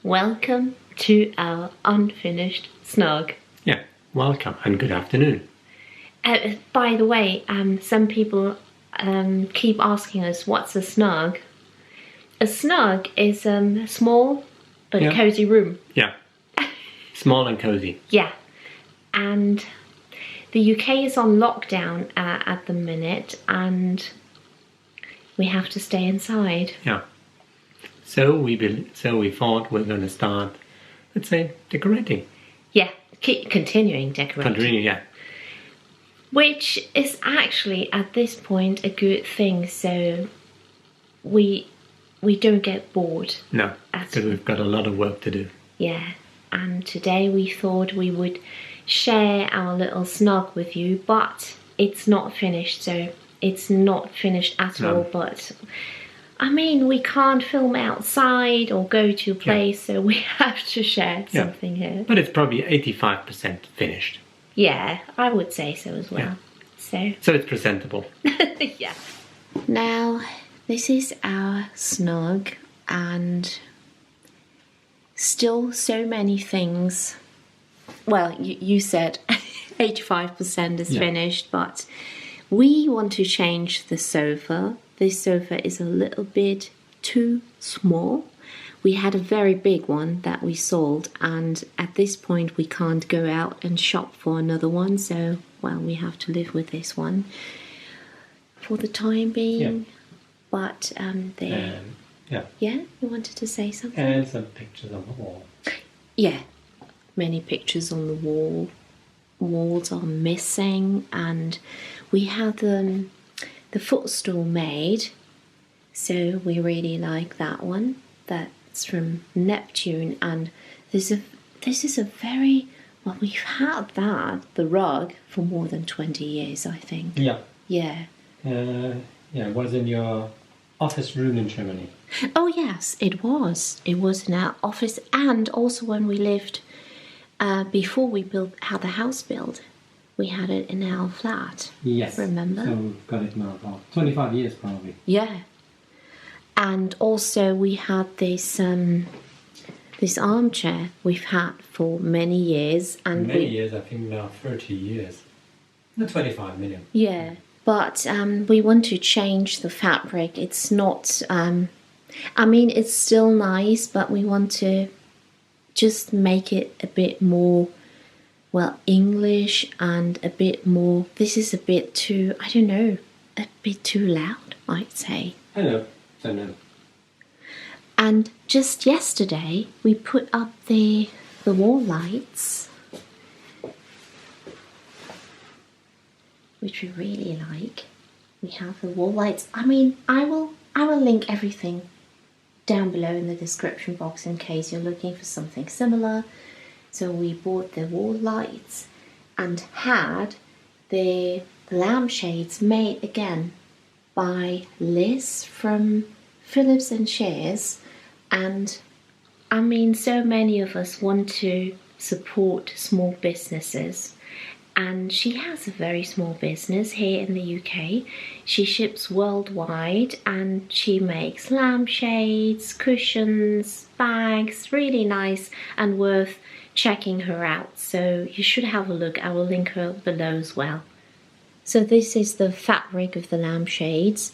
Welcome to our unfinished snug. Yeah, welcome and good afternoon. By the way, some people keep asking us what's a snug. A snug is a small but cozy room. Yeah, small and cozy. Yeah, and the UK is on lockdown at the minute, and we have to stay inside. Yeah. So we thought we're going to start, let's say, decorating. Yeah, keep continuing decorating. Continuing, yeah. Which is actually at this point a good thing, so we don't get bored. No, because we've got a lot of work to do. Yeah, and today we thought we would share our little snug with you, but it's not finished, so it's not finished at all, but I mean, we can't film outside or go to a place, so we have to share something here. But it's probably 85% finished. Yeah, I would say so as well. Yeah. So it's presentable. Yeah. Now, this is our snug, and still so many things. Well, you said 85% is finished, but we want to change the sofa. This sofa is a little bit too small. We had a very big one that we sold, and at this point we can't go out and shop for another one, so, well, we have to live with this one for the time being. Yeah. But Yeah, you wanted to say something? and some pictures on the wall. Yeah, many pictures on the wall. Walls are missing, and we had the footstool made, so we really like that one. That's from Neptune, and this is a very, well, we've had the rug for more than 20 years, I think. Yeah. Yeah. It was in your office room in Germany. Oh yes, it was. It was in our office, and also when we lived before we had the house built. We had it in our flat. Yes. Remember? So we've got it now about 25 years probably. Yeah. And also we had this armchair we've had for many years. And years, I think now 30 years. Not 25 million. Yeah. But we want to change the fabric. It's not, I mean, it's still nice, but we want to just make it a bit more, well, English, and a bit more, this is a bit too, I don't know, a bit too loud, I'd say. I know. And just yesterday, we put up the wall lights, which we really like. We have the wall lights. I mean, I will link everything down below in the description box in case you're looking for something similar. So we bought the wall lights and had the lampshades made again by Liz from Phillips and Shears. And I mean, so many of us want to support small businesses, and she has a very small business here in the UK. She ships worldwide, and she makes lampshades, cushions, bags, really nice and worth checking her out. So you should have a look. I will link her below as well. So this is the fabric of the lampshades.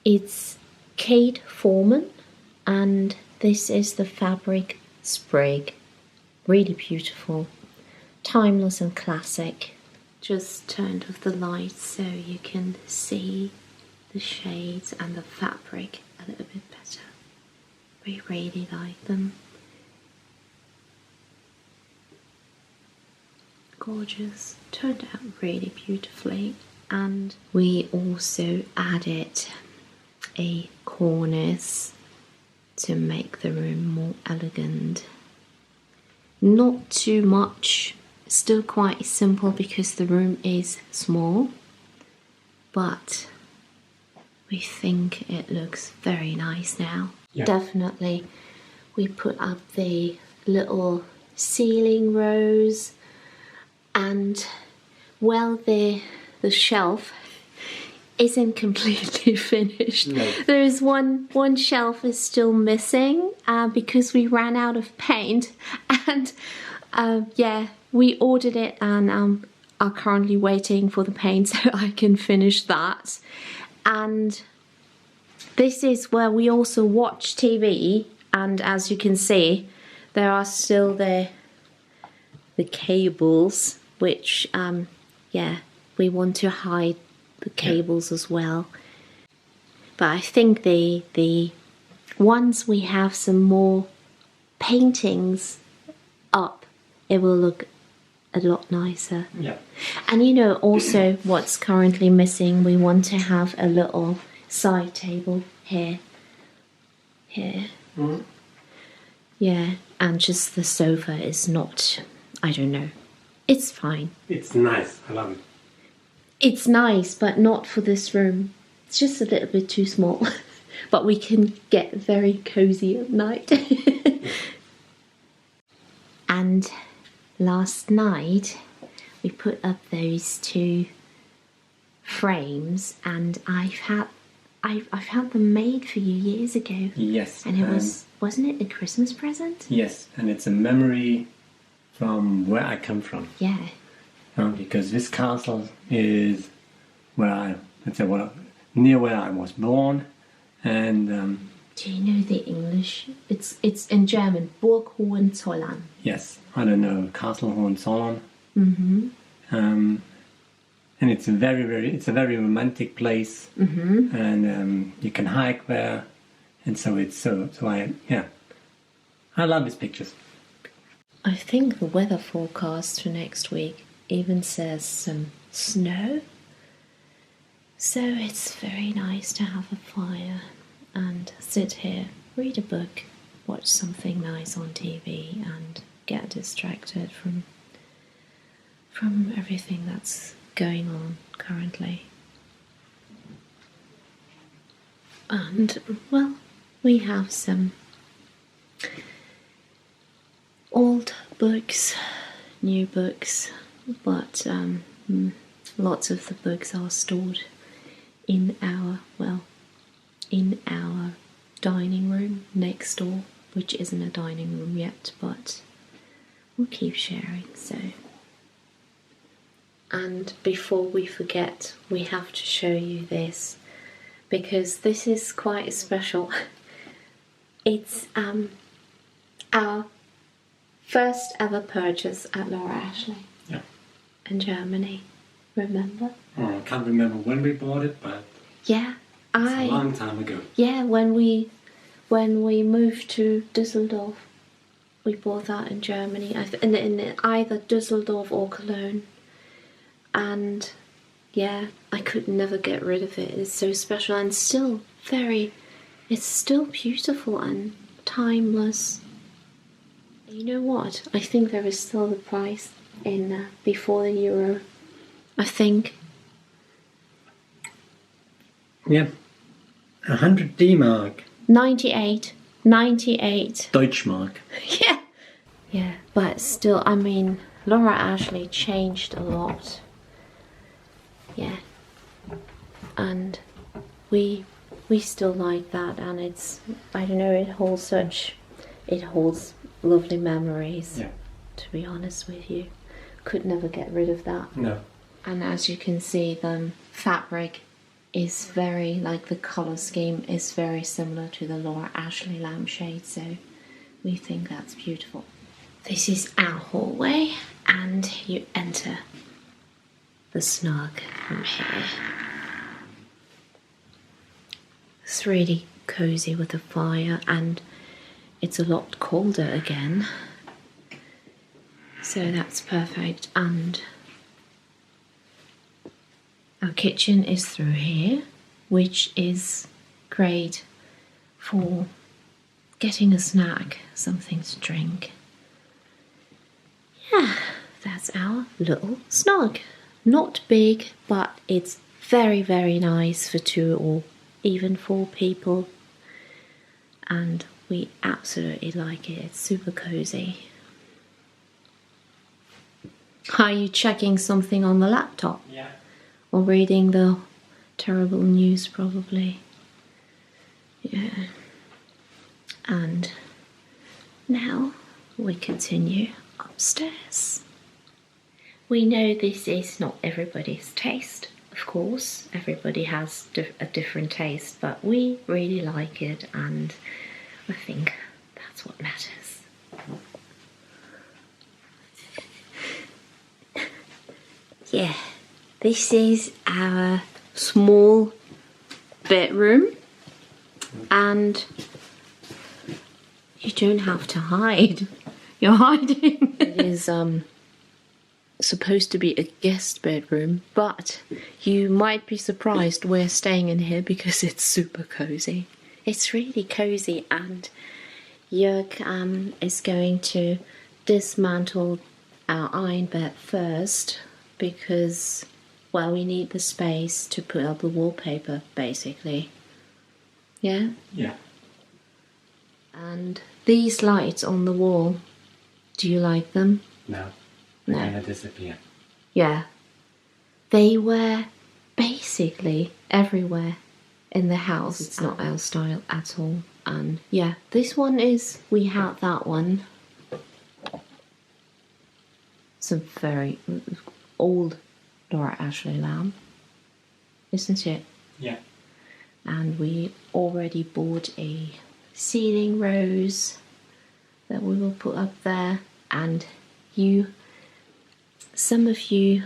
It's Kate Foreman, and this is the fabric sprig. Really beautiful, timeless and classic. Just turned off the lights so you can see the shades and the fabric a little bit better. We really like them. Gorgeous, turned out really beautifully. And we also added a cornice to make the room more elegant. Not too much, still quite simple because the room is small, but we think it looks very nice now. Yeah. Definitely. We put up the little ceiling rose, and well, the shelf isn't completely finished. No. There is one shelf is still missing because we ran out of paint, and yeah, we ordered it and are currently waiting for the paint so I can finish that. And this is where we also watch TV, and as you can see, there are still the cables, which yeah, we want to hide the cables as well. But I think the once we have some more paintings up, it will look a lot nicer. Yeah. And you know, also what's currently missing, we want to have a little side table here. Mm. Yeah, and just the sofa is not, I don't know. It's fine. It's nice. I love it. It's nice, but not for this room. It's just a little bit too small. But we can get very cozy at night. And last night we put up those two frames, and I've had them made for you years ago. Yes. And it wasn't it a Christmas present? Yes, and it's a memory from where I come from. Yeah. Because this castle is where near where I was born, and do you know the English? It's in German. Burg Hohenzollern. yes, I don't know, Castle Hohenzollern. Mm-hmm. And it's a very romantic place, Mm-hmm. and you can hike there, and so I love these pictures. I think the weather forecast for next week even says some snow. So it's very nice to have a fire and sit here, read a book, watch something nice on TV, and get distracted from everything that's going on currently. And, well, we have some old books, new books, but lots of the books are stored in our dining room next door, which isn't a dining room yet, but we'll keep sharing. So, and before we forget, we have to show you this, because this is quite special. It's our first ever purchase at Laura Ashley. Yeah. In Germany, remember? Oh, I can't remember when we bought it, but Yeah, it's a long time ago. Yeah, when we moved to Düsseldorf, we bought that in Germany, in either Düsseldorf or Cologne, and yeah, I could never get rid of it. It's so special and it's still beautiful and timeless. You know what? I think there is still the price in before the euro. I think. Yeah. 100 D-Mark. 98. Deutschmark. Yeah. Yeah, but still, I mean, Laura Ashley changed a lot. Yeah. And we still like that, and it's, I don't know, it holds lovely memories. Yeah. To be honest with you. Could never get rid of that. No. And as you can see, the fabric is very, like the colour scheme is very similar to the Laura Ashley lampshade, so we think that's beautiful. This is our hallway, and you enter the Snug from here. It's really cosy with a fire, and it's a lot colder again, so that's perfect. And our kitchen is through here, which is great for getting a snack, something to drink. Yeah, that's our little Snug. Not big, but it's very, very nice for 2 or even 4 people. And we absolutely like it. It's super cozy. Are you checking something on the laptop? Yeah. Or reading the terrible news probably. Yeah. And now we continue upstairs. We know this is not everybody's taste, of course. Everybody has a different taste, but we really like it, and I think that's what matters. Yeah, this is our small bedroom, and you don't have to hide. You're hiding. It is supposed to be a guest bedroom, but you might be surprised we're staying in here because it's super cozy. It's really cozy, and Joerg is going to dismantle our iron bed first because, well, we need the space to put up the wallpaper, basically. Yeah? Yeah. And these lights on the wall, do you like them? No. They're No. gonna disappear. Yeah. They were basically everywhere in the house. It's not our style at all. And yeah, this one is, we had that one. It's a very old Laura Ashley lamp, isn't it? Yeah. And we already bought a ceiling rose that we will put up there, and some of you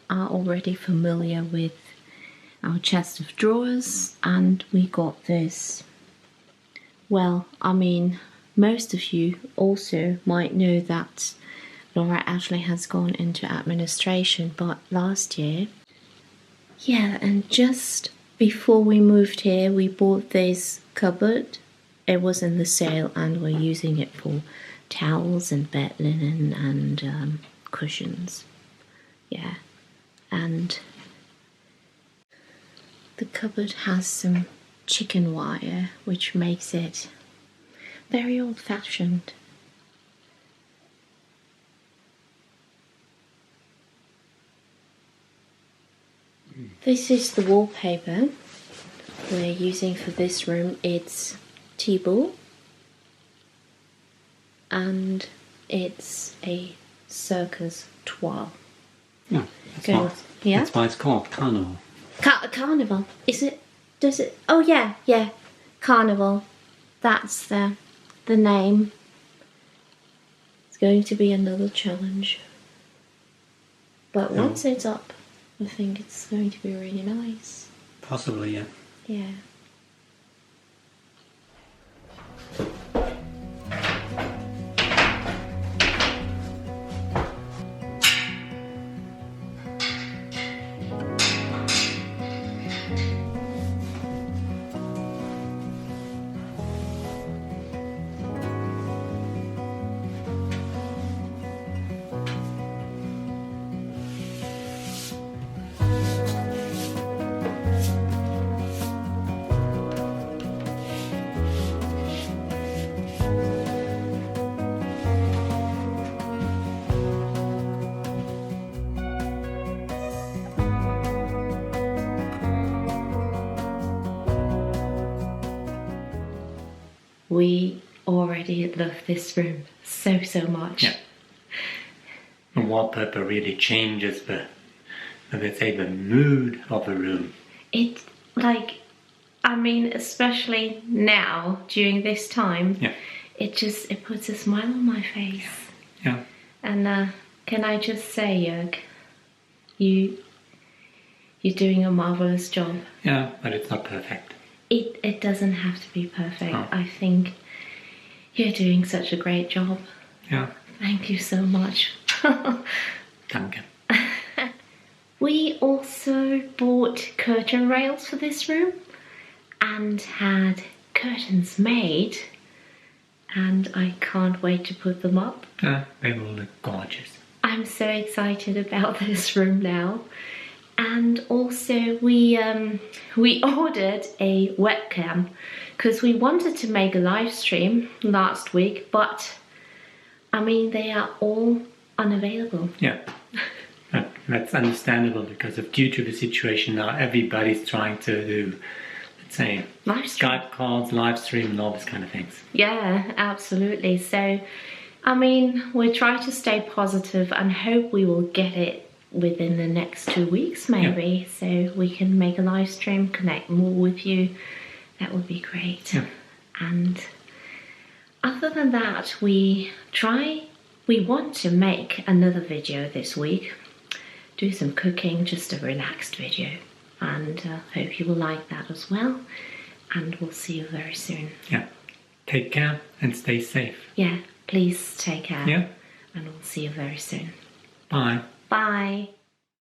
are already familiar with our chest of drawers, and we got this. Well, I mean, most of you also might know that Laura Ashley has gone into administration, but last year, yeah, and just before we moved here, we bought this cupboard. It was in the sale, and we're using it for towels and bed linen and cushions. Yeah, and the cupboard has some chicken wire, which makes it very old-fashioned. This is the wallpaper we're using for this room. It's Toile, and it's a circus toile. Yeah. Yeah? That's why it's called Carnival. Carnival. Is it? Does it? Oh yeah, yeah. Carnival. That's the name. It's going to be another challenge. But once it's up, I think it's going to be really nice. Possibly, yeah. Yeah. We already love this room so much. Yeah. The wallpaper really changes the mood of a room. It, like, I mean, especially now, during this time, Yeah. it puts a smile on my face. Yeah. And can I just say, Joerg, you're doing a marvelous job. Yeah, but it's not perfect. It doesn't have to be perfect. Oh. I think you're doing such a great job. Yeah. Thank you so much. Danke. We also bought curtain rails for this room and had curtains made, and I can't wait to put them up. Yeah, they will look gorgeous. I'm so excited about this room now. And also we ordered a webcam because we wanted to make a live stream last week, but I mean they are all unavailable. Yeah. But that's understandable because due to the situation now, everybody's trying to do, let's say, Live stream. Skype calls, live stream, and all these kind of things. Yeah, absolutely. So, I mean, we try to stay positive and hope we will get it within the next 2 weeks, maybe, so we can make a live stream, connect more with you. That would be great. Yeah. And other than that, we want to make another video this week, do some cooking, just a relaxed video, and hope you will like that as well. And we'll see you very soon. Yeah. Take care and stay safe. Yeah, please take care. Yeah. And we'll see you very soon. Bye. Bye.